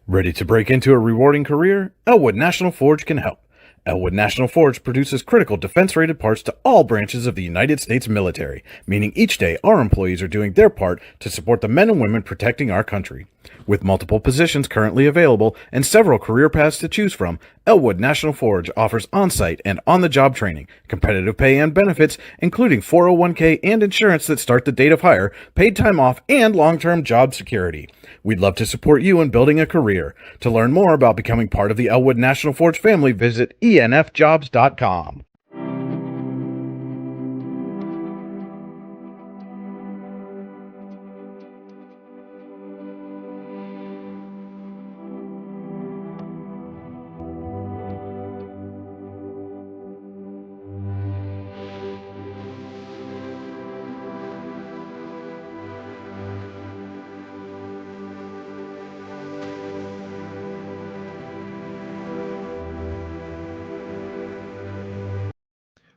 Ready to break into a rewarding career? Elwood National Forge can help. Elwood National Forge produces critical defense-rated parts to all branches of the United States military, meaning each day our employees are doing their part to support the men and women protecting our country. With multiple positions currently available and several career paths to choose from, Elwood National Forge offers on-site and on-the-job training, competitive pay and benefits, including 401k and insurance that start the date of hire, paid time off, and long-term job security. We'd love to support you in building a career. To learn more about becoming part of the Elwood National Forge family, visit enfjobs.com.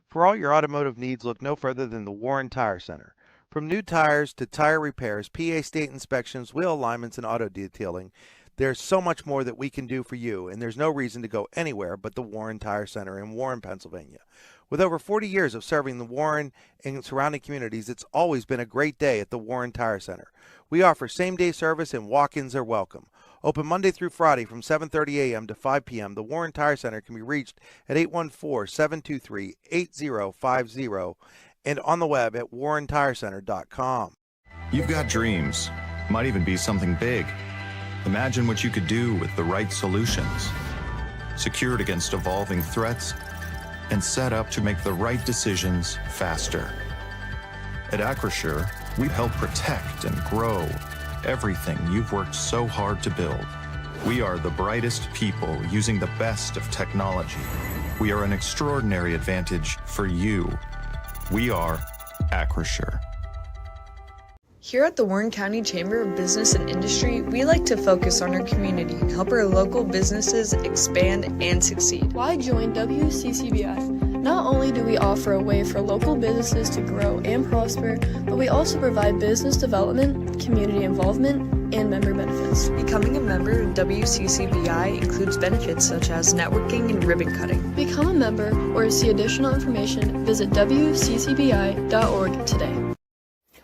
For all your automotive needs, look no further than the Warren Tire Center. From new tires to tire repairs, PA state inspections, wheel alignments, and auto detailing, there's so much more that we can do for you, and there's no reason to go anywhere but the Warren Tire Center in Warren, Pennsylvania. With over 40 years of serving the Warren and surrounding communities, it's always been a great day at the Warren Tire Center. We offer same-day service and walk-ins are welcome. Open Monday through Friday from 7:30 a.m. to 5 p.m., the Warren Tire Center can be reached at 814-723-8050 and on the web at warrentirecenter.com. You've got dreams, might even be something big. Imagine what you could do with the right solutions, secured against evolving threats, and set up to make the right decisions faster. At Acrisure, we help protect and grow everything you've worked so hard to build. We are the brightest people using the best of technology. We are an extraordinary advantage for you. We are Acrisure. Here at the Warren County Chamber of Business and Industry, we like to focus on our community and help our local businesses expand and succeed. Why join WCCBI? Not only do we offer a way for local businesses to grow and prosper, but we also provide business development, community involvement, and member benefits. Becoming a member of WCCBI includes benefits such as networking and ribbon cutting. Become a member or to see additional information, visit WCCBI.org today.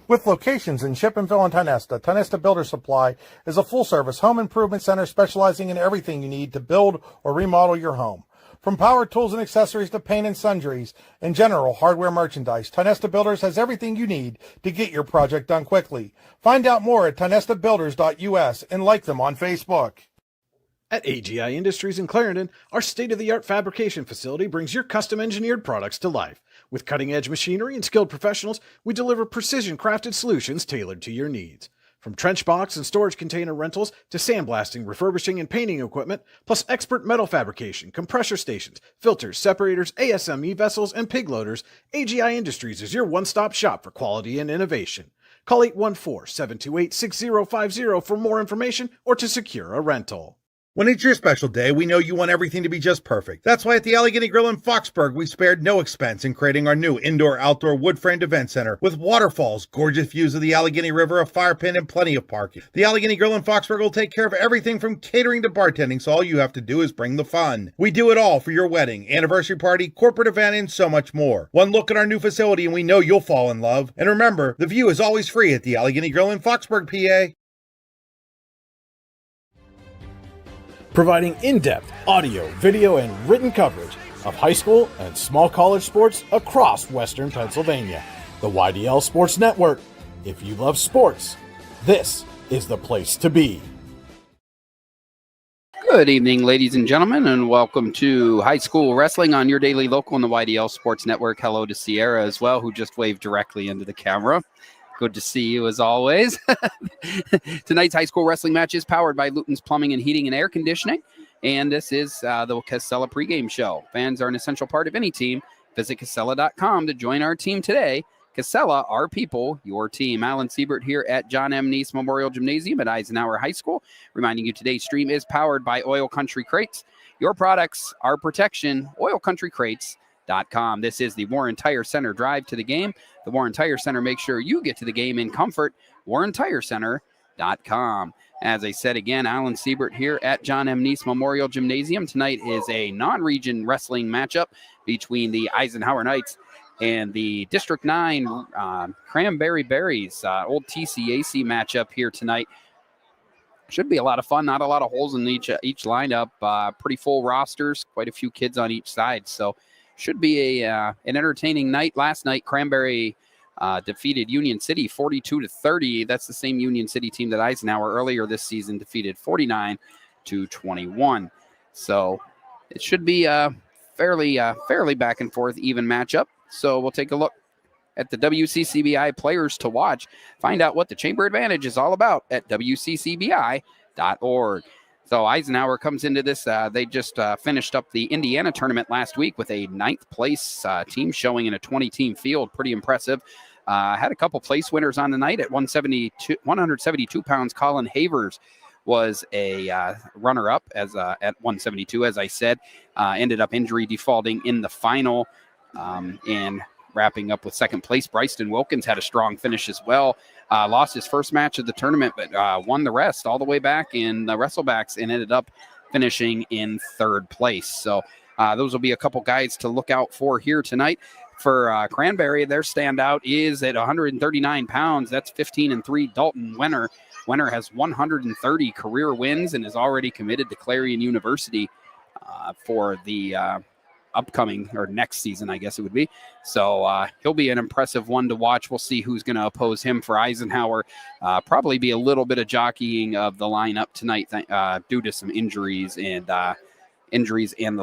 With locations in Shippensville and Tionesta, Tionesta Builder Supply is a full-service home improvement center specializing in everything you need to build or remodel your home. From power tools and accessories to paint and sundries and general hardware merchandise, Tionesta Builders has everything you need to get your project done quickly. Find out more at tionestabuilders.us and like them on Facebook. At AGI Industries in Clarendon, our state-of-the-art fabrication facility brings your custom-engineered products to life. With cutting-edge machinery and skilled professionals, we deliver precision-crafted solutions tailored to your needs. From trench box and storage container rentals to sandblasting, refurbishing, and painting equipment, plus expert metal fabrication, compressor stations, filters, separators, ASME vessels, and pig loaders, AGI Industries is your one-stop shop for quality and innovation. Call 814-728-6050 for more information or to secure a rental. When it's your special day, we know you want everything to be just perfect. That's why at the Allegheny Grill in Foxburg, we spared no expense in creating our new indoor-outdoor wood-framed event center with waterfalls, gorgeous views of the Allegheny River, a fire pit, and plenty of parking. The Allegheny Grill in Foxburg will take care of everything from catering to bartending, so all you have to do is bring the fun. We do it all for your wedding, anniversary party, corporate event, and so much more. One look at our new facility and we know you'll fall in love. And remember, the view is always free at the Allegheny Grill in Foxburg, PA. Providing in-depth audio, video, and written coverage of high school and small college sports across Western Pennsylvania. The YDL Sports Network. If you love sports, this is the place to be. Good evening, ladies and gentlemen, and welcome to High School Wrestling on your daily local on the YDL Sports Network. Hello to Sierra as well, who just waved directly into the camera. Good to see you as always. Tonight's high school wrestling match is powered by Luton's Plumbing and Heating and Air Conditioning. And this is the Casella pregame show. Fans are an essential part of any team. Visit Casella.com to join our team today. Casella, our people, your team. Alan Siebert here at John M. Neese Memorial Gymnasium at Eisenhower High School. Reminding you today's stream is powered by Oil Country Crates. Your products, our protection, oilcountrycrates.com. This is the Warren Tire Center drive to the game. The Warren Tire Center makes sure you get to the game in comfort. WarrenTireCenter.com. eisenhower.com. As I said again, Alan Siebert here at John M. Neese Memorial Gymnasium. Tonight is a non-region wrestling matchup between the Eisenhower Knights and the District 9 Cranberry Berries. Old TCAC matchup here tonight. Should be a lot of fun. Not a lot of holes in each lineup. Pretty full rosters. Quite a few kids on each side. So should be an entertaining night. Last night, Cranberry defeated Union City 42-30. That's the same Union City team that Eisenhower earlier this season defeated 49-21. So it should be a fairly back and forth even matchup. So we'll take a look at the WCCBI players to watch. Find out what the Chamber Advantage is all about at WCCBI.org. So Eisenhower comes into this. They just finished up the Indiana tournament last week with a 9th place team showing in a 20-team field. Pretty impressive. Had a couple place winners on the night at 172 pounds. Colin Havers was a runner-up at 172, as I said. Ended up injury defaulting in the final. And wrapping up with 2nd place, Bryson Wilkins had a strong finish as well. Lost his first match of the tournament, but won the rest all the way back in the wrestlebacks and ended up finishing in 3rd place. So those will be a couple guys to look out for here tonight. For Cranberry, their standout is at 139 pounds. That's 15-3 Dalton Wenner. Wenner has 130 career wins and is already committed to Clarion University for the upcoming or next season, I guess it would be. So he'll be an impressive one to watch. We'll see who's going to oppose him for Eisenhower. Probably be a little bit of jockeying of the lineup tonight due to some injuries and the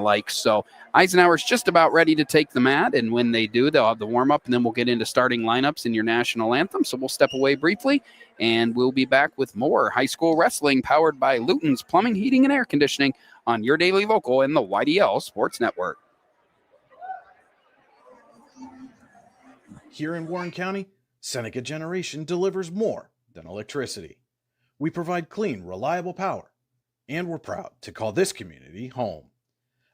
like. So Eisenhower's just about ready to take the mat, and when they do, they'll have the warm-up, and then we'll get into starting lineups in your national anthem. So we'll step away briefly, and we'll be back with more high school wrestling powered by Luton's Plumbing, Heating, and Air Conditioning on your daily local and the YDL Sports Network. Here in Warren County, Seneca Generation delivers more than electricity. We provide clean, reliable power, and we're proud to call this community home.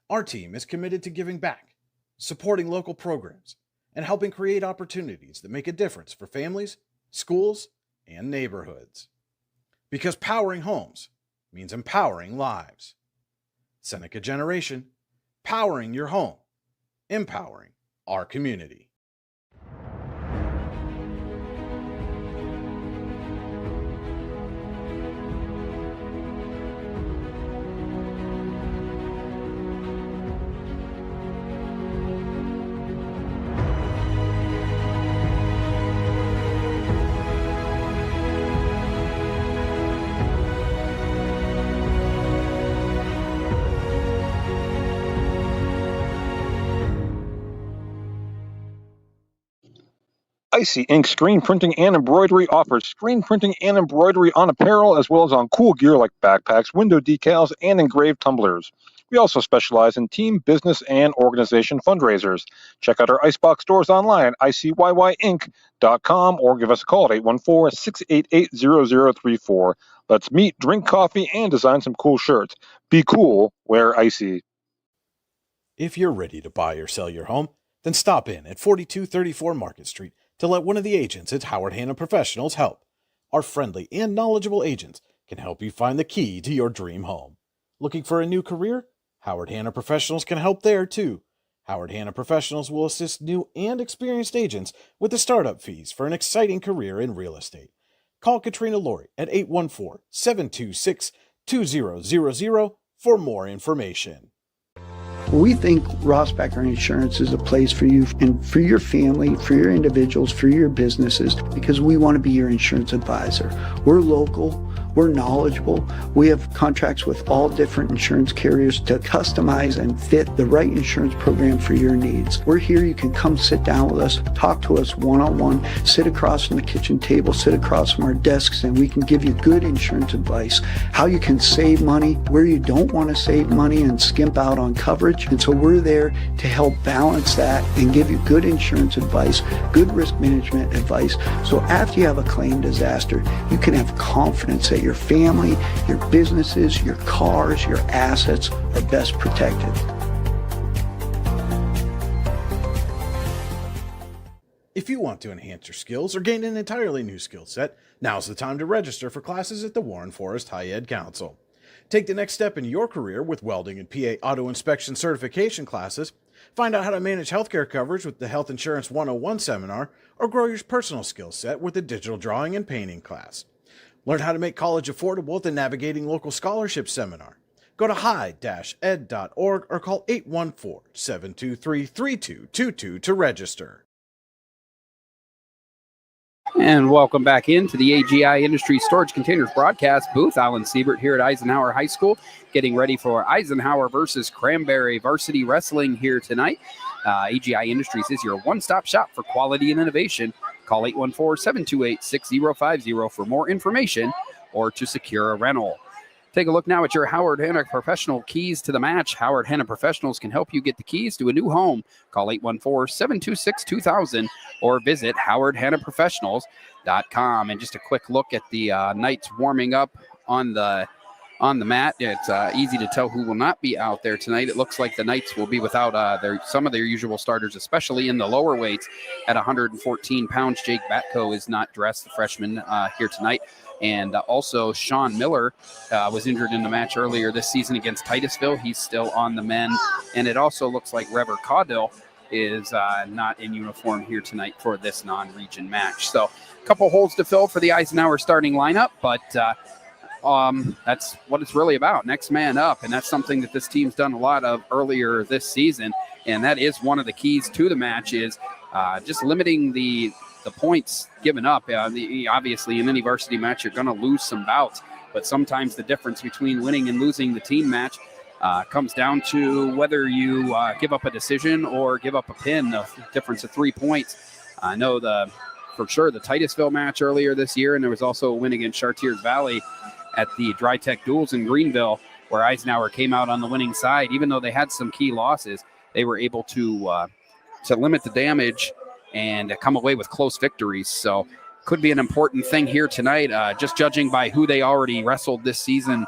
Our team is committed to giving back, supporting local programs, and helping create opportunities that make a difference for families, schools, and neighborhoods. Because powering homes means empowering lives. Seneca Generation, powering your home, empowering our community. Icy Ink Screen Printing and Embroidery offers screen printing and embroidery on apparel as well as on cool gear like backpacks, window decals, and engraved tumblers. We also specialize in team, business, and organization fundraisers. Check out our Icebox stores online at ICYYInc.com or give us a call at 814-688-0034. Let's meet, drink coffee, and design some cool shirts. Be cool, wear Icy. If you're ready to buy or sell your home, then stop in at 4234 Market Street to let one of the agents at Howard Hanna Professionals help. Our friendly and knowledgeable agents can help you find the key to your dream home. Looking for a new career? Howard Hanna Professionals can help there too. Howard Hanna Professionals will assist new and experienced agents with the startup fees for an exciting career in real estate. Call Katrina Laurie at 814-726-2000 for more information. We think Ross Becker Insurance is a place for you and for your family, for your individuals, for your businesses, because we want to be your insurance advisor. We're local. We're knowledgeable. We have contracts with all different insurance carriers to customize and fit the right insurance program for your needs. We're here. You can come sit down with us, talk to us one-on-one, sit across from the kitchen table, sit across from our desks, and we can give you good insurance advice, how you can save money, where you don't want to save money and skimp out on coverage. And so we're there to help balance that and give you good insurance advice, good risk management advice. So after you have a claim disaster, you can have confidence that your family, your businesses, your cars, your assets are best protected. If you want to enhance your skills or gain an entirely new skill set, now's the time to register for classes at the Warren Forest High Ed Council. Take the next step in your career with welding and PA auto inspection certification classes, find out how to manage healthcare coverage with the Health Insurance 101 seminar, or grow your personal skill set with the digital drawing and painting class. Learn how to make college affordable at the Navigating Local Scholarship Seminar. Go to high-ed.org or call 814-723-3222 to register. And welcome back into the AGI Industry Storage Containers broadcast booth. Alan Siebert here at Eisenhower High School, getting ready for Eisenhower versus Cranberry varsity wrestling here tonight. AGI Industries is your one-stop shop for quality and innovation. Call 814-728-6050 for more information or to secure a rental. Take a look now at your Howard Hanna Professional keys to the match. Howard Hanna Professionals can help you get the keys to a new home. Call 814-726-2000 or visit howardhannaprofessionals.com. And just a quick look at the Knights warming up on the mat. It's easy to tell who will not be out there tonight. It looks like the Knights will be without some of their usual starters, especially in the lower weights at 114 pounds. Jake Batko is not dressed, the freshman here tonight. And also Sean Miller was injured in the match earlier this season against Titusville. He's still on the men. And it also looks like Rever Caudill is not in uniform here tonight for this non-region match. So a couple holes to fill for the Eisenhower starting lineup, but that's what it's really about, next man up. And that's something that this team's done a lot of earlier this season. And that is one of the keys to the match, is just limiting the points given up. Obviously, in any varsity match, you're going to lose some bouts, but sometimes the difference between winning and losing the team match comes down to whether you give up a decision or give up a pin, the difference of 3 points. I know for sure the Titusville match earlier this year, and there was also a win against Chartiers Valley at the Dry Tech Duels in Greenville, where Eisenhower came out on the winning side. Even though they had some key losses, they were able to limit the damage and come away with close victories. So could be an important thing here tonight. Just judging by who they already wrestled this season,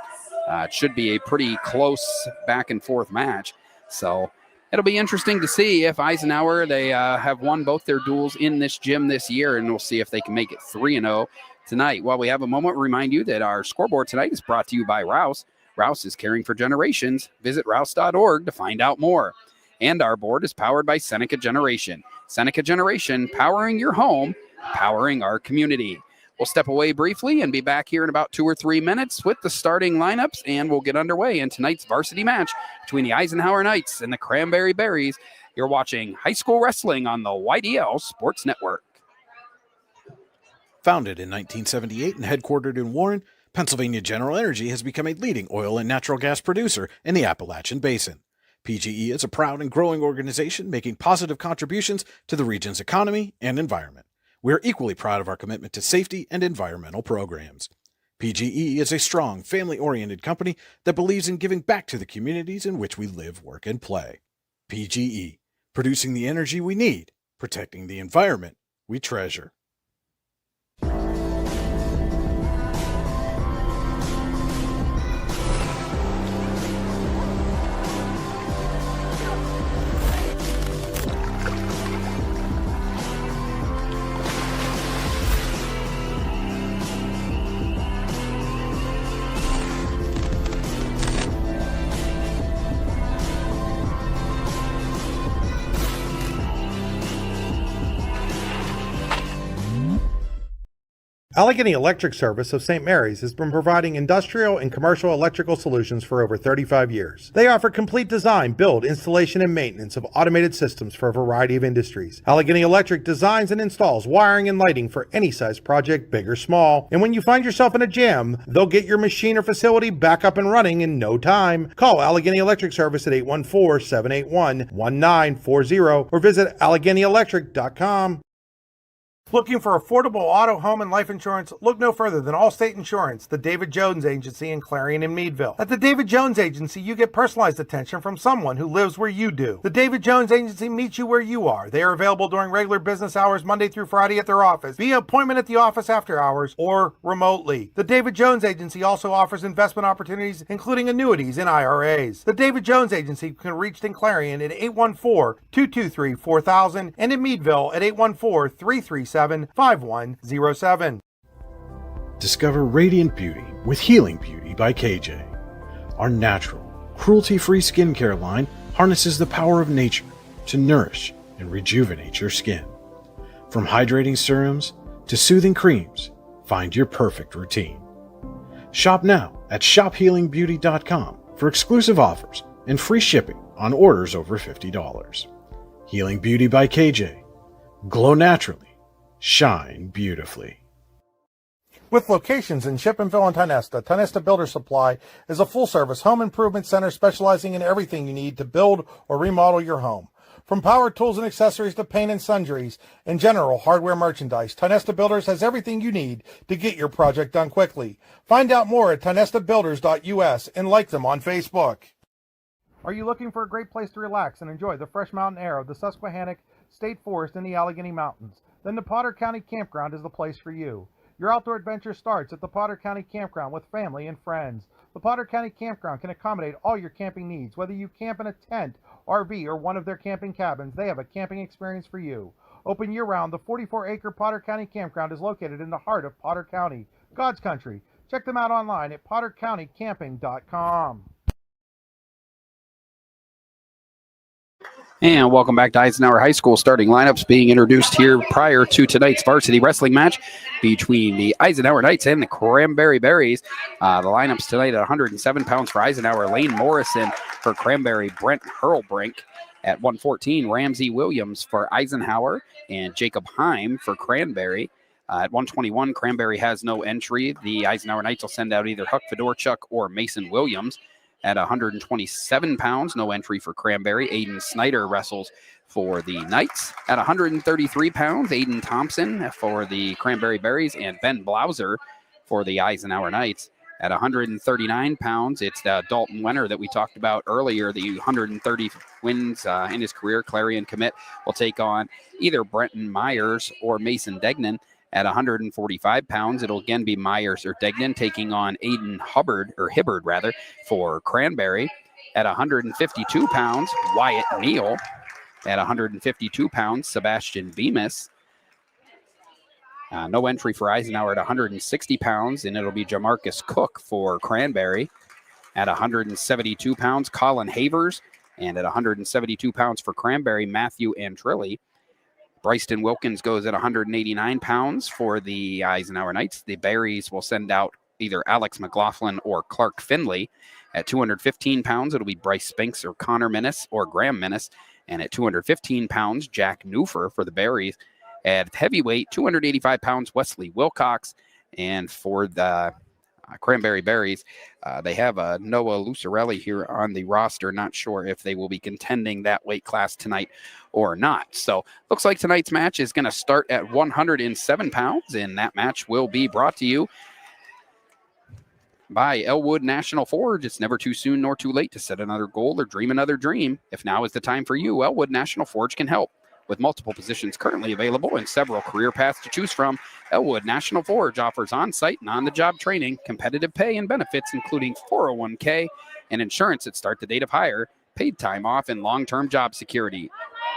it should be a pretty close back and forth match. So it'll be interesting to see if Eisenhower, they have won both their duels in this gym this year, and we'll see if they can make it 3-0 tonight. While we have a moment, remind you that our scoreboard tonight is brought to you by Rouse. Rouse is caring for generations. Visit rouse.org to find out more. And our board is powered by Seneca Generation. Seneca Generation, powering your home, powering our community. We'll step away briefly and be back here in about 2 or 3 minutes with the starting lineups, and we'll get underway in tonight's varsity match between the Eisenhower Knights and the Cranberry Berries. You're watching high school wrestling on the YDL Sports Network. Founded in 1978 and headquartered in Warren, Pennsylvania General Energy has become a leading oil and natural gas producer in the Appalachian Basin. PGE is a proud and growing organization making positive contributions to the region's economy and environment. We are equally proud of our commitment to safety and environmental programs. PGE is a strong, family-oriented company that believes in giving back to the communities in which we live, work, and play. PGE, producing the energy we need, protecting the environment we treasure. Allegheny Electric Service of St. Mary's has been providing industrial and commercial electrical solutions for over 35 years. They offer complete design, build, installation, and maintenance of automated systems for a variety of industries. Allegheny Electric designs and installs wiring and lighting for any size project, big or small. And when you find yourself in a jam, they'll get your machine or facility back up and running in no time. Call Allegheny Electric Service at 814-781-1940 or visit AlleghenyElectric.com. Looking for affordable auto, home, and life insurance? Look no further than Allstate Insurance, the David Jones Agency in Clarion and Meadville. At the David Jones Agency, you get personalized attention from someone who lives where you do. The David Jones Agency meets you where you are. They are available during regular business hours Monday through Friday at their office, via appointment at the office after hours, or remotely. The David Jones Agency also offers investment opportunities, including annuities and IRAs. The David Jones Agency can be reached in Clarion at 814-223-4000 and in Meadville at 814-337-5107. Discover radiant beauty with Healing Beauty by KJ. Our natural, cruelty-free skincare line harnesses the power of nature to nourish and rejuvenate your skin. From hydrating serums to soothing creams, find your perfect routine. Shop now at shophealingbeauty.com for exclusive offers and free shipping on orders over $50. Healing Beauty by KJ. Glow naturally. Shine beautifully. With locations in Shippenville and Tionesta, Tionesta Builder Supply is a full-service home improvement center specializing in everything you need to build or remodel your home. From power tools and accessories to paint and sundries and general hardware merchandise, Tionesta Builders has everything you need to get your project done quickly. Find out more at tionestabuilders.us and like them on Facebook. Are you looking for a great place to relax and enjoy the fresh mountain air of the Susquehannock State Forest in the Allegheny Mountains? Then the Potter County Campground is the place for you. Your outdoor adventure starts at the Potter County Campground with family and friends. The Potter County Campground can accommodate all your camping needs. Whether you camp in a tent, RV, or one of their camping cabins, they have a camping experience for you. Open year-round, the 44-acre Potter County Campground is located in the heart of Potter County, God's country. Check them out online at pottercountycamping.com. And welcome back to Eisenhower High School. Starting lineups being introduced here prior to tonight's varsity wrestling match between the Eisenhower Knights and the Cranberry Berries. The lineups tonight at 107 pounds for Eisenhower, Lane Morrison for Cranberry, Brent Hurlbrink at 114, Ramsey Williams for Eisenhower, and Jacob Heim for Cranberry. At 121, Cranberry has no entry. The Eisenhower Knights will send out either Huck Fedorchuk or Mason Williams. At 127 pounds, no entry for Cranberry. Aiden Snyder wrestles for the Knights. At 133 pounds, Aiden Thompson for the Cranberry Berries and Ben Blauser for the Eisenhower Knights. At 139 pounds, it's Dalton Wenner that we talked about earlier. The 130 wins in his career, Clarion commit, will take on either Brenton Myers or Mason Degnan. At 145 pounds, it'll again be Myers or Degnan taking on Aiden Hibbard for Cranberry. At 152 pounds, Wyatt Neal. At 152 pounds, Sebastian Bemis. No entry for Eisenhower at 160 pounds, and it'll be Jamarcus Cook for Cranberry. At 172 pounds, Colin Havers. And at 172 pounds for Cranberry, Matthew Antrilli. Bryston Wilkins goes at 189 pounds for the Eisenhower Knights. The Berries will send out either Alex McLaughlin or Clark Finley. At 215 pounds, it'll be Bryce Spinks or Connor Minnis or Graham Minnis. And at 215 pounds, Jack Newfer for the Berries. At heavyweight, 285 pounds, Wesley Wilcox. And for the Cranberry Berries, they have Noah Lucarelli here on the roster. Not sure if they will be contending that weight class tonight or not. So looks like tonight's match is going to start at 107 pounds, and that match will be brought to you by Elwood National Forge. It's never too soon nor too late to set another goal or dream another dream. If now is the time for you, Elwood National Forge can help. With multiple positions currently available and several career paths to choose from, Elwood National Forge offers on-site and on-the-job training, competitive pay and benefits, including 401k and insurance at start the date of hire, paid time off, and long-term job security.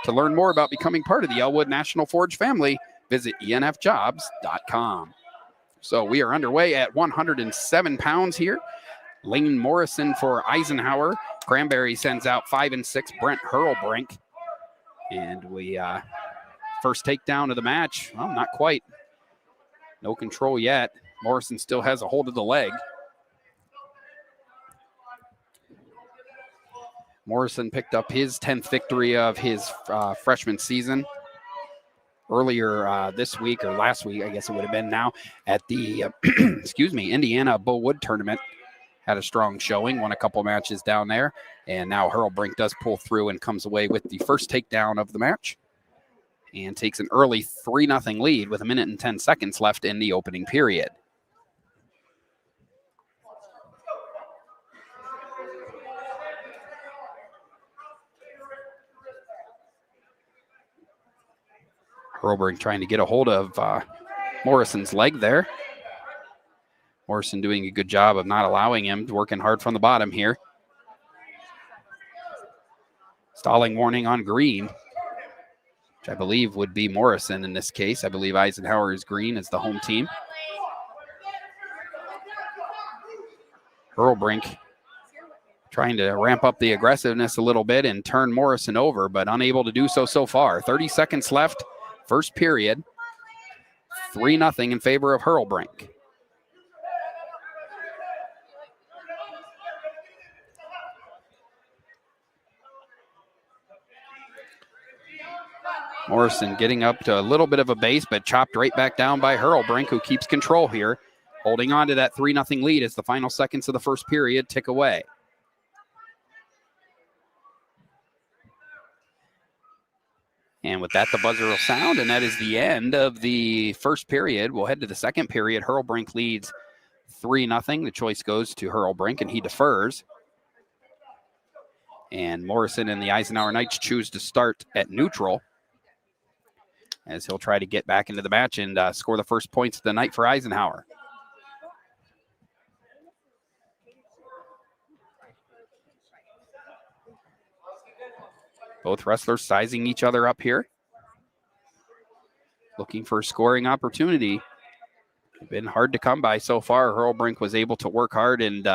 To learn more about becoming part of the Elwood National Forge family, visit enfjobs.com. So we are underway at 107 pounds here. Lane Morrison for Eisenhower. Cranberry sends out 5 and 6 Brent Hurlbrink. And we first takedown of the match. Well, not quite. No control yet. Morrison still has a hold of the leg. Morrison picked up his 10th victory of his freshman season earlier this week, or last week, I guess it would have been now, at the Indiana Bullwood tournament. Had a strong showing, won a couple matches down there, and now Hurlbrink does pull through and comes away with the first takedown of the match. and takes an early 3-0 lead with 1 minute and 10 seconds left in the opening period. Hurlbrink trying to get a hold of Morrison's leg there. Morrison doing a good job of not allowing him, working hard from the bottom here. Stalling warning on green, which I believe would be Morrison in this case. I believe Eisenhower is green as the home team. Hurlbrink trying to ramp up the aggressiveness a little bit and turn Morrison over, but unable to do so far. 30 seconds left, first period. 3-0 in favor of Hurlbrink. Morrison getting up to a little bit of a base, but chopped right back down by Hurlbrink, who keeps control here, holding on to that 3-0 lead as the final seconds of the first period tick away. And with that, the buzzer will sound, and that is the end of the first period. We'll head to the second period. Hurlbrink leads 3-0. The choice goes to Hurlbrink, and he defers. And Morrison and the Eisenhower Knights choose to start at neutral, as he'll try to get back into the match and score the first points of the night for Eisenhower. Both wrestlers sizing each other up here, looking for a scoring opportunity. Been hard to come by so far. Hurlbrink was able to work hard and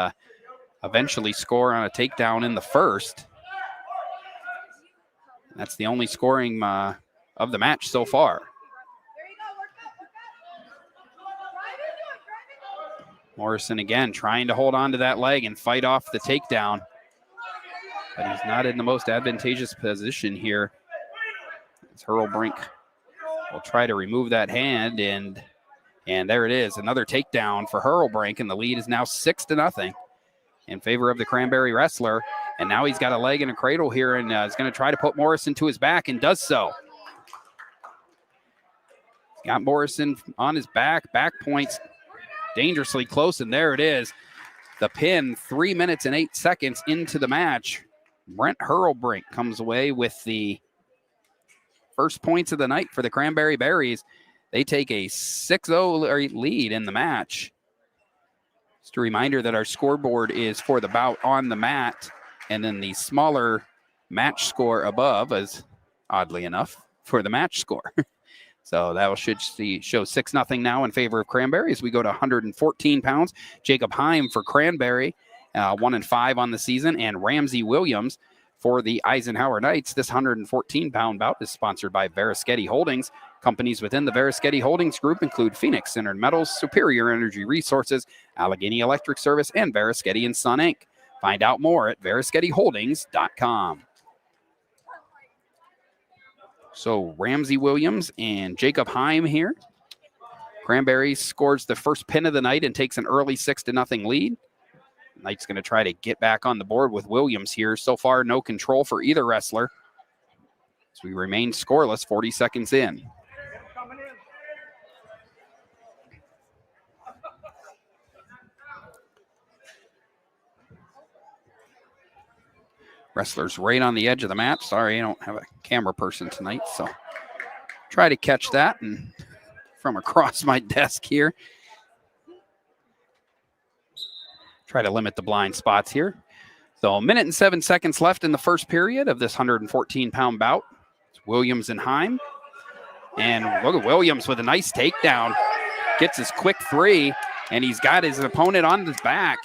eventually score on a takedown in the first. That's the only scoring of the match so far. Morrison again trying to hold on to that leg and fight off the takedown, but he's not in the most advantageous position here. As Hurlbrink will try to remove that hand, and there it is, another takedown for Hurlbrink, and the lead is now 6-0 in favor of the Cranberry wrestler. And now he's got a leg in a cradle here, and is going to try to put Morrison to his back, and does so. Got Morrison on his back points dangerously close, and there it is. The pin, 3 minutes and 8 seconds into the match. Brent Hurlbrink comes away with the first points of the night for the Cranberry Berries. They take a 6-0 lead in the match. Just a reminder that our scoreboard is for the bout on the mat, and then the smaller match score above is, oddly enough, for the match score. So that should show 6-0 now in favor of Cranberry as we go to 114 pounds. Jacob Heim for Cranberry, 1-5 on the season, and Ramsey Williams for the Eisenhower Knights. This 114-pound bout is sponsored by Verischetti Holdings. Companies within the Verischetti Holdings Group include Phoenix Centered Metals, Superior Energy Resources, Allegheny Electric Service, and Verischetti & Son, Inc. Find out more at VerischettiHoldings.com. So Ramsey Williams and Jacob Heim here. Cranberry scores the first pin of the night and takes an early 6-0 lead. Knight's going to try to get back on the board with Williams here. So far, no control for either wrestler, as we remain scoreless 40 seconds in. Wrestlers right on the edge of the mat. Sorry, I don't have a camera person tonight, so try to catch that and from across my desk here. Try to limit the blind spots here. So 1 minute and 7 seconds left in the first period of this 114-pound bout. It's Williams and Heim. And look at Williams with a nice takedown. Gets his quick 3, and he's got his opponent on his back.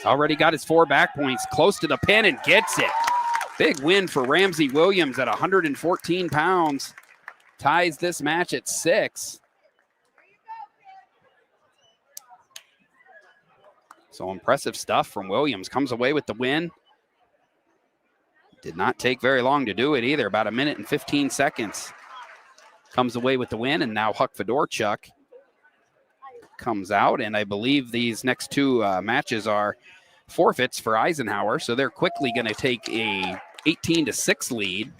Already got his 4 back points, close to the pin, and gets it. Big win for Ramsey Williams at 114 pounds. Ties this match at 6. So impressive stuff from Williams. Comes away with the win. Did not take very long to do it either, about 1 minute and 15 seconds. Comes away with the win, and now Huck Fedorchuk comes out, and I believe these next 2 matches are forfeits for Eisenhower, so they're quickly going to take a 18-6 lead.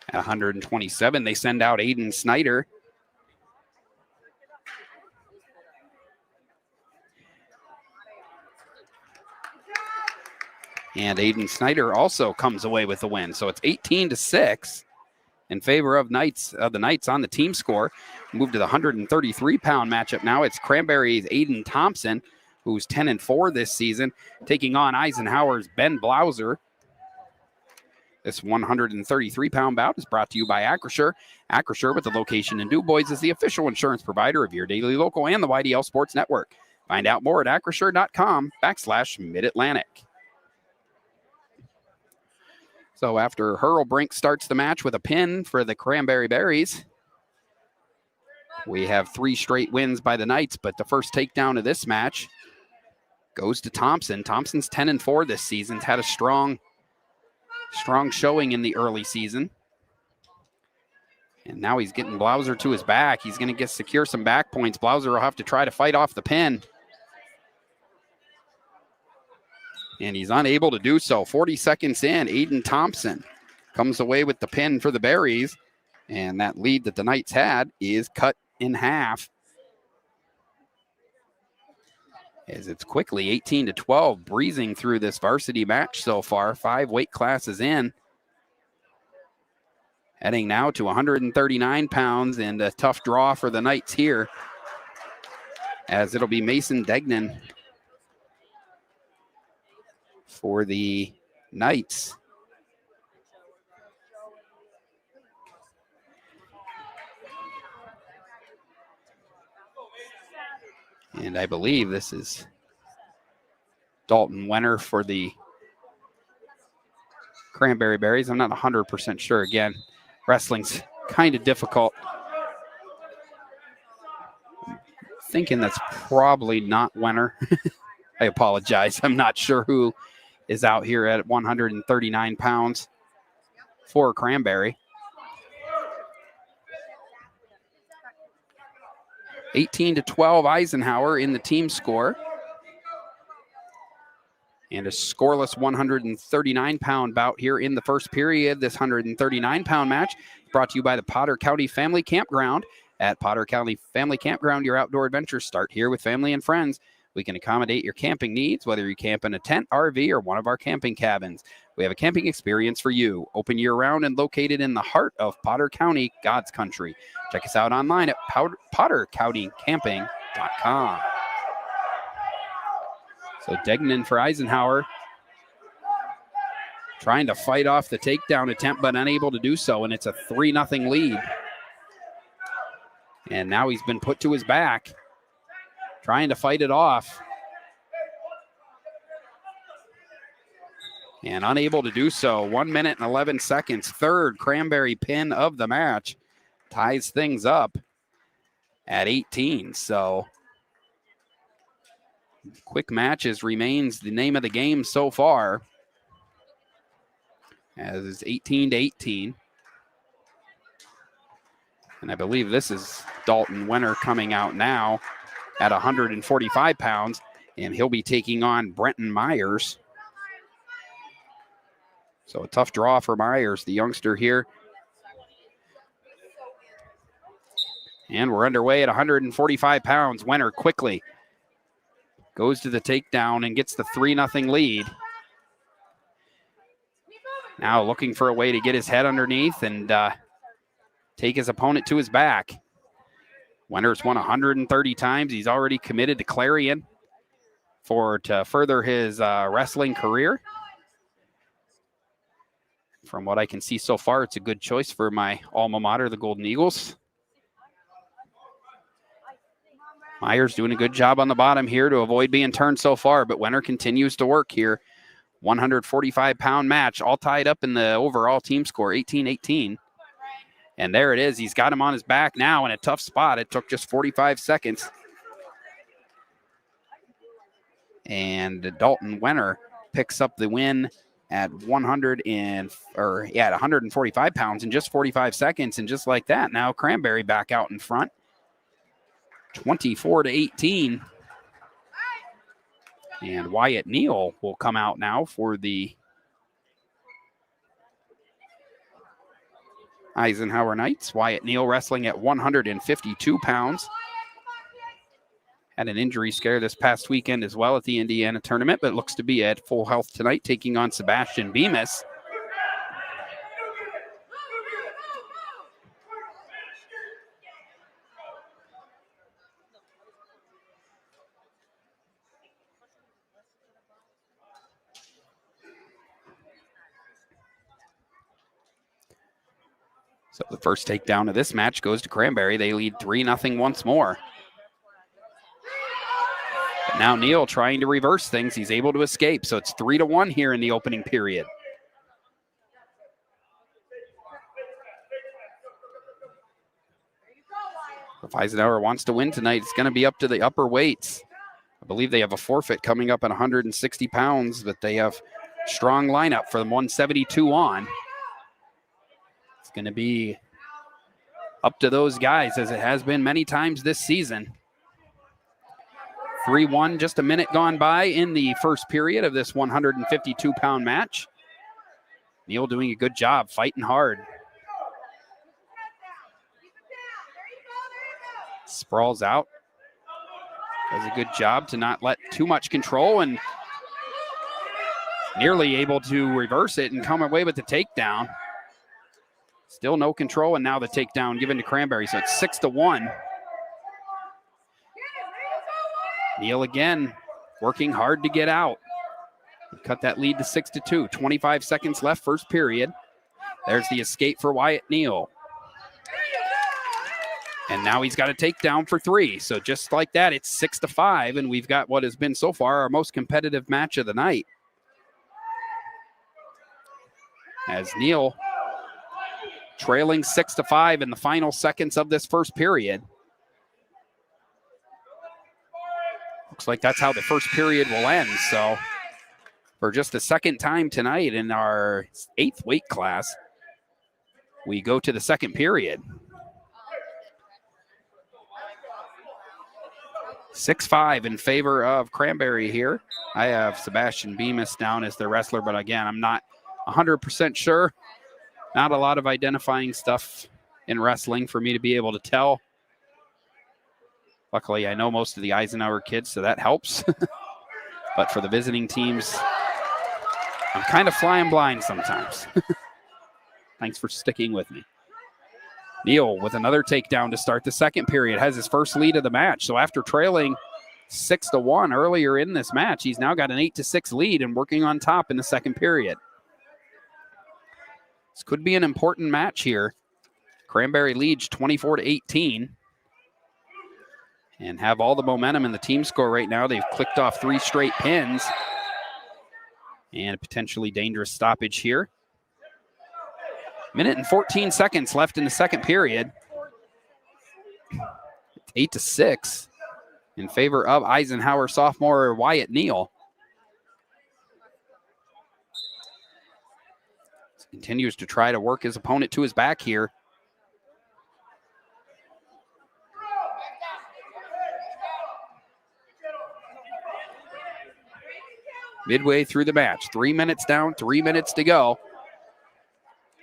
At 127, they send out Aiden Snyder. And Aiden Snyder also comes away with the win. So it's 18-6 in favor of the Knights on the team score. Move to the 133-pound matchup now. It's Cranberry's Aiden Thompson, who's 10-4 this season, taking on Eisenhower's Ben Blauser. This 133-pound bout is brought to you by Acrisure. Acrisure, with the location in DuBois, is the official insurance provider of your daily local and the YDL Sports Network. Find out more at acrisure.com/Mid-Atlantic. So after Hurlbrink starts the match with a pin for the Cranberry Berries, we have 3 straight wins by the Knights, but the first takedown of this match goes to Thompson. Thompson's 10-4 this season. He's had a strong showing in the early season. And now he's getting Blauser to his back. He's going to secure some back points. Blauser will have to try to fight off the pin. And he's unable to do so. 40 seconds in, Aiden Thompson comes away with the pin for the Berries. And that lead that the Knights had is cut in half. As it's quickly 18-12, breezing through this varsity match so far. 5 weight classes in. Heading now to 139 pounds, and a tough draw for the Knights here, as it'll be Mason Degnan for the Knights. And I believe this is Dalton Wenner for the Cranberry Berries. I'm not 100% sure. Again, wrestling's kind of difficult. I'm thinking that's probably not Wenner. I apologize. I'm not sure who is out here at 139 pounds for Cranberry. 18-12 Eisenhower in the team score. And a scoreless 139-pound bout here in the first period. This 139-pound match brought to you by the Potter County Family Campground. At Potter County Family Campground, your outdoor adventures start here with family and friends. We can accommodate your camping needs, whether you camp in a tent, RV, or one of our camping cabins. We have a camping experience for you. Open year-round and located in the heart of Potter County, God's country. Check us out online at pottercountycamping.com. So Degnan for Eisenhower, trying to fight off the takedown attempt, but unable to do so, and it's a 3-0 lead. And now he's been put to his back, trying to fight it off. And unable to do so. 1 minute and 11 seconds. Third Cranberry pin of the match. Ties things up at 18. So quick matches remains the name of the game so far, as is 18-18. And I believe this is Dalton Wenner coming out now at 145 pounds, and he'll be taking on Brenton Myers. So a tough draw for Myers, the youngster here. And we're underway at 145 pounds. Wenner quickly goes to the takedown and gets the 3-0 lead. Now looking for a way to get his head underneath and take his opponent to his back. Wenner's won 130 times. He's already committed to Clarion to further his wrestling career. From what I can see so far, it's a good choice for my alma mater, the Golden Eagles. Myers doing a good job on the bottom here to avoid being turned so far, but Wenner continues to work here. 145-pound match, all tied up in the overall team score, 18-18. And there it is. He's got him on his back now in a tough spot. It took just 45 seconds. And Dalton Wenner picks up the win at 145 pounds in just 45 seconds. And just like that, now Cranberry back out in front. 24-18. And Wyatt Neal will come out now for the Eisenhower Knights. Wyatt Neal wrestling at 152 pounds. Had an injury scare this past weekend as well at the Indiana tournament, but looks to be at full health tonight, taking on Sebastian Bemis. So the first takedown of this match goes to Cranberry. They lead 3-0 once more. But now Neal trying to reverse things. He's able to escape. So it's 3-1 here in the opening period. If Eisenhower wants to win tonight, it's going to be up to the upper weights. I believe they have a forfeit coming up at 160 pounds, but they have strong lineup for them 172 on. It's going to be up to those guys as it has been many times this season. 3-1, just a minute gone by in the first period of this 152-pound match. Neal doing a good job, fighting hard. Sprawls out. Does a good job to not let too much control and nearly able to reverse it and come away with the takedown. Still no control, and now the takedown given to Cranberry, so it's 6-1. Neal again working hard to get out. Cut that lead to 6-2. 25 seconds left, first period. There's the escape for Wyatt Neal. And now he's got a takedown for 3. So just like that, it's 6-5, and we've got what has been so far our most competitive match of the night. As Neal trailing 6-5 in the final seconds of this first period. Looks like that's how the first period will end. So for just the second time tonight in our 8th weight class, we go to the second period. 6-5 in favor of Cranberry here. I have Sebastian Bemis down as the wrestler, but again, I'm not 100% sure. Not a lot of identifying stuff in wrestling for me to be able to tell. Luckily, I know most of the Eisenhower kids, so that helps. But for the visiting teams, I'm kind of flying blind sometimes. Thanks for sticking with me. Neal with another takedown to start the second period, has his first lead of the match. So after trailing 6-1 earlier in this match, he's now got an 8-6 lead and working on top in the second period. This could be an important match here. Cranberry leads 24-18 and have all the momentum in the team score right now. They've clicked off 3 straight pins and a potentially dangerous stoppage here. Minute and 14 seconds left in the second period. 8-6 in favor of Eisenhower sophomore Wyatt Neal. Continues to try to work his opponent to his back here. Midway through the match, 3 minutes down, 3 minutes to go.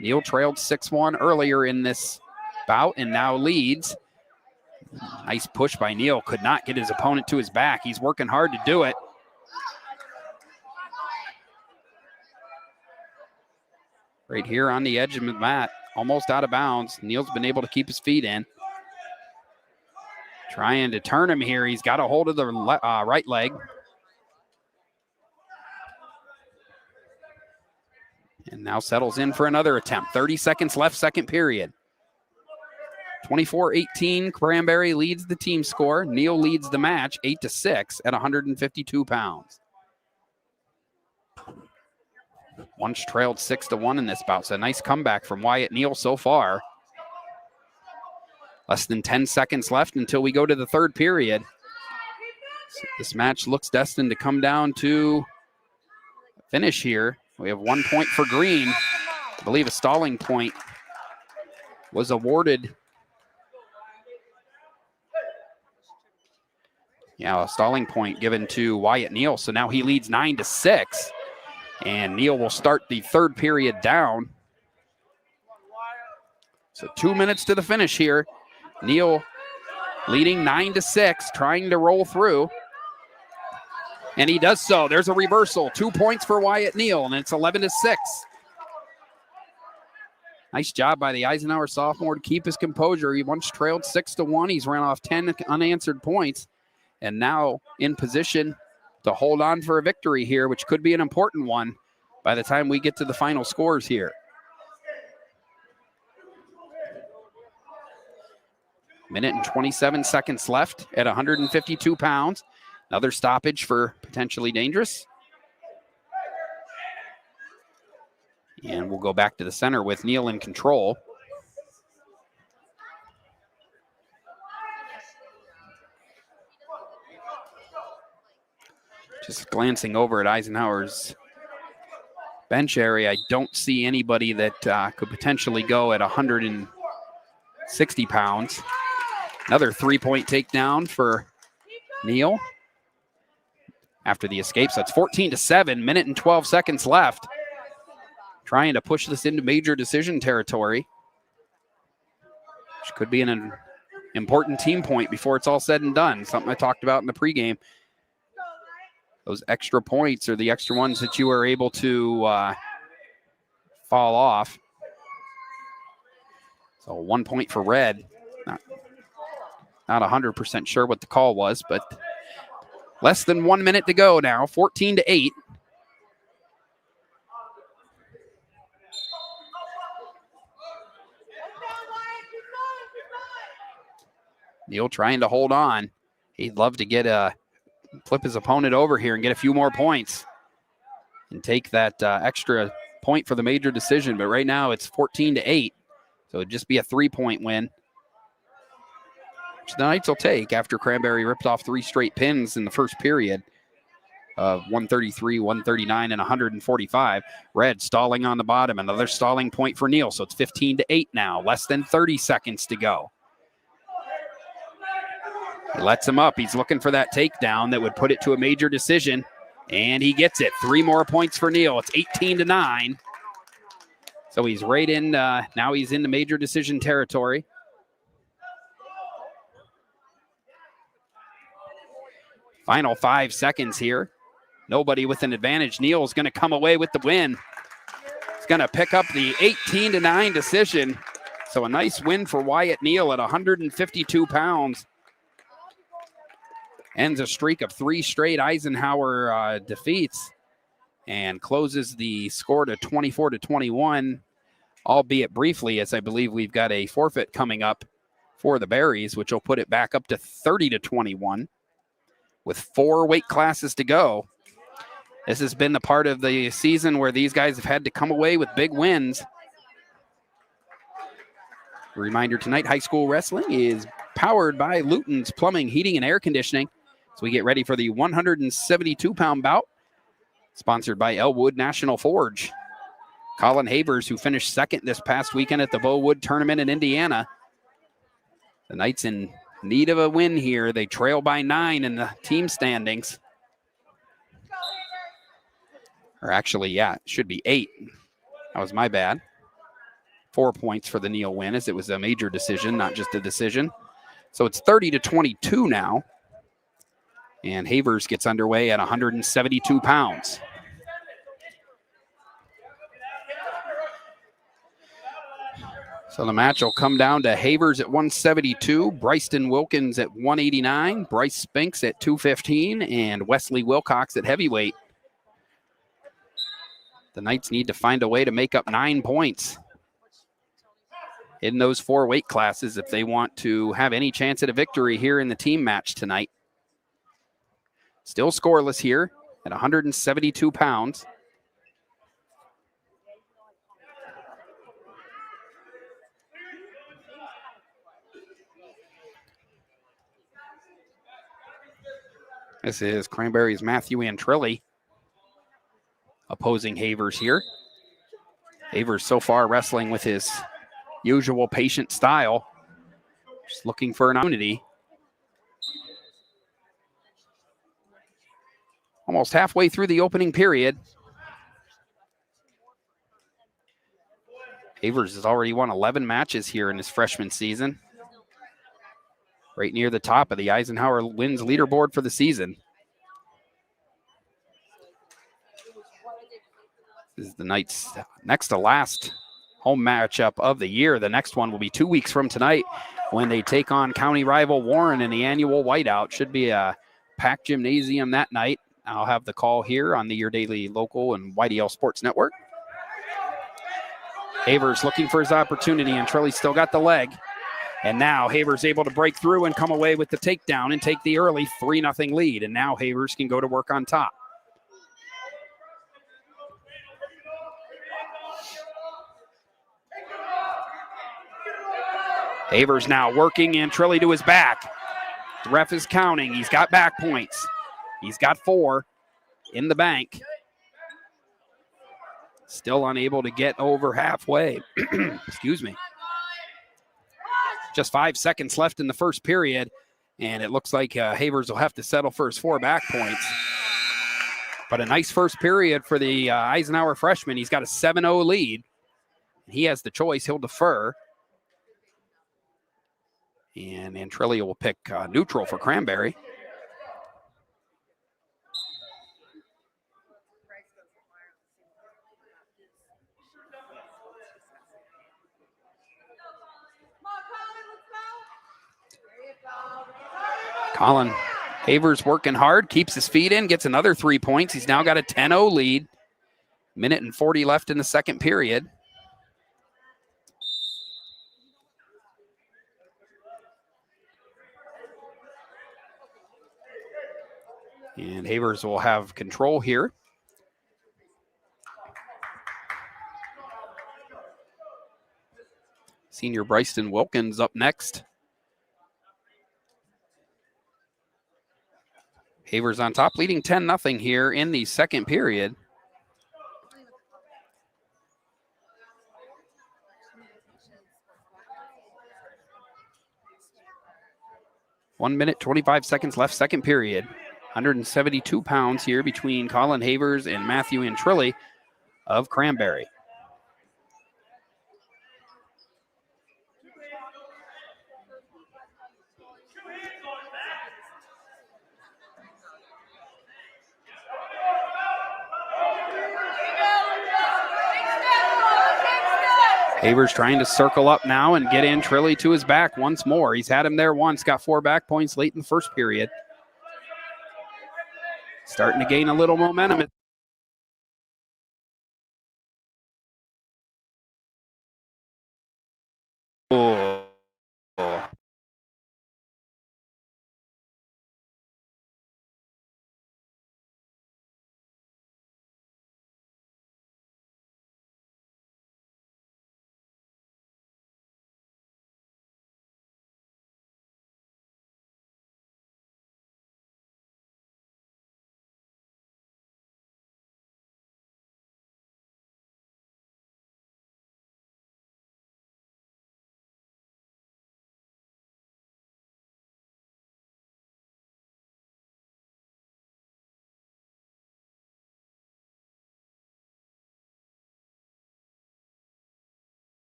Neal trailed 6-1 earlier in this bout and now leads. Nice push by Neal, could not get his opponent to his back. He's working hard to do it. Right here on the edge of the mat, almost out of bounds. Neal's been able to keep his feet in. Trying to turn him here. He's got a hold of the right leg. And now settles in for another attempt. 30 seconds left, second period. 24-18, Cranberry leads the team score. Neal leads the match 8-6 at 152 pounds. Once trailed 6-1 in this bout. So a nice comeback from Wyatt Neal so far. Less than 10 seconds left until we go to the third period. So this match looks destined to come down to a finish here. We have 1 point for Green. I believe a stalling point was awarded Yeah, a stalling point given to Wyatt Neal. So now he leads 9-6. And Neal will start the third period down. So 2 minutes to the finish here. Neal leading 9-6, trying to roll through. And he does so. There's a reversal. 2 points for Wyatt Neal, and it's 11-6. Nice job by the Eisenhower sophomore to keep his composure. He once trailed 6-1. He's ran off 10 unanswered points, and now in position to hold on for a victory here, which could be an important one by the time we get to the final scores here. Minute and 27 seconds left at 152 pounds. Another stoppage for potentially dangerous. And we'll go back to the center with Neal in control. Just glancing over at Eisenhower's bench area, I don't see anybody that could potentially go at 160 pounds. Another 3-point takedown for Neal after the escape. So it's 14-7, minute and 12 seconds left. Trying to push this into major decision territory, which could be an important team point before it's all said and done. Something I talked about in the pregame. Those extra points are the extra ones that you are able to fall off. So 1 point for Red. Not 100% sure what the call was, but less than 1 minute to go now, 14-8. Neal trying to hold on. He'd love to flip his opponent over here and get a few more points and take that extra point for the major decision. But right now it's 14-8. So it'd just be a 3-point win, which the Knights will take after Cranberry ripped off 3 straight pins in the first period of 133, 139, and 145. Red stalling on the bottom. Another stalling point for Neal. So it's 15-8 now. Less than 30 seconds to go. He lets him up. He's looking for that takedown that would put it to a major decision, and he gets it. 3 more points for Neal. It's 18-9. So he's right in. Now he's in the major decision territory. Final 5 seconds here. Nobody with an advantage. Neal's going to come away with the win. He's going to pick up the 18-9 decision. So a nice win for Wyatt Neal at 152 pounds. Ends a streak of 3 straight Eisenhower defeats and closes the score to 24-21, albeit briefly, as I believe we've got a forfeit coming up for the Berries, which will put it back up to 30-21 with 4 weight classes to go. This has been the part of the season where these guys have had to come away with big wins. A reminder tonight, high school wrestling is powered by Luton's Plumbing, Heating, and Air Conditioning. So we get ready for the 172-pound bout, sponsored by Elwood National Forge. Colin Havers, who finished second this past weekend at the Bowwood Tournament in Indiana. The Knights in need of a win here. They trail by 9 in the team standings. Or actually, yeah, it should be 8. That was my bad. 4 points for the Neal win, as it was a major decision, not just a decision. So it's 30-22 now. And Havers gets underway at 172 pounds. So the match will come down to Havers at 172, Bryston Wilkins at 189, Bryce Spinks at 215, and Wesley Wilcox at heavyweight. The Knights need to find a way to make up 9 points in those 4 weight classes if they want to have any chance at a victory here in the team match tonight. Still scoreless here at 172 pounds. This is Cranberry's Matthew Antrilli opposing Havers here. Havers so far wrestling with his usual patient style, just looking for an opportunity. almost halfway through the opening period. Havers has already won 11 matches here in his freshman season. Right near the top of the Eisenhower wins leaderboard for the season. This is the night's next to last home matchup of the year. The next one will be 2 weeks from tonight when they take on county rival Warren in the annual whiteout. Should be a packed gymnasium that night. I'll have the call here on the Your Daily Local and YDL Sports Network. Havers looking for his opportunity, and Trilly's still got the leg. And now Havers able to break through and come away with the takedown and take the early 3-0 lead. And now Havers can go to work on top. Havers now working, and Trilly to his back. The ref is counting. He's got back points. He's got 4 in the bank. Still unable to get over halfway. Excuse me. Just 5 seconds left in the first period, and it looks like Havers will have to settle for his 4 back points. But a nice first period for the Eisenhower freshman. He's got a 7-0 lead. He has the choice. He'll defer. And Antrilli will pick neutral for Cranberry. Colin Havers working hard, keeps his feet in, gets another 3 points. He's now got a 10-0 lead. Minute and 40 left in the second period. And Havers will have control here. Senior Bryson Wilkins up next. Havers on top, leading 10-0 here in the second period. One minute, 25 seconds left, second period. 172 pounds here between Colin Havers and Matthew Antrilli of Cranberry. Havers trying to circle up now and get Antrilli to his back once more. He's had him there once, got 4 back points late in the first period. Starting to gain a little momentum. Oh.